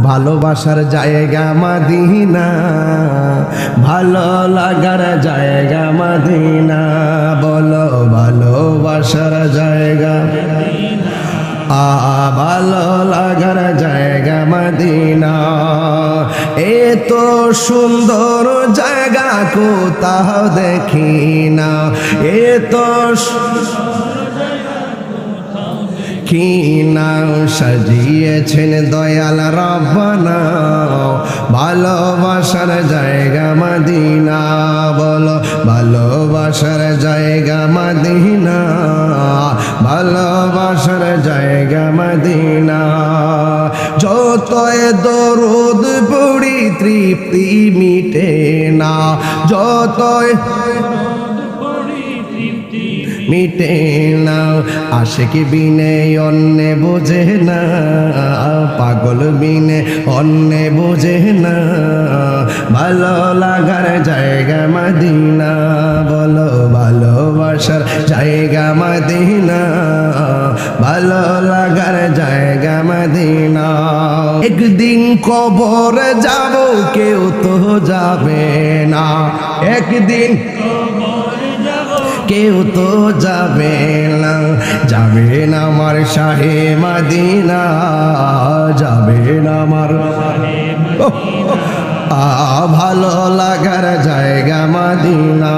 ভালোবাসার জায়গা মদিনা, ভালো লাগার জায়গা মদিনা। বলো ভালোবাসার জায়গা, ভালো লাগার জায়গা মদিনা। এত সুন্দর জায়গা কোথাও দেখি না, এত কি নাম সাজিয়েছেন দয়াল রব্বানা, ভালোবাসার জায়গা মদিনা। বলো ভালোবাসার জায়গা মদিনা, ভালোবাসার জায়গা মদিনা। যতই দরুদ পড়ি তৃপ্তি মিটে না, যতই মিটে না। আশিক বিনে অন্য বোঝে না, পাগল বিনে অন্য বোঝে না। ভালো লাগার জায়গা মদিনা, বলো ভালোবাসার জায়গা মদিনা, ভালো লাগার জায়গা মদিনা। একদিন কবর যাব কেউ তো যাবে না, একদিন কেউ তো যাবে না, যাবে না আমার শাহে মদিনা, যাবে না আমার ভালো লাগার জায়গা মদিনা।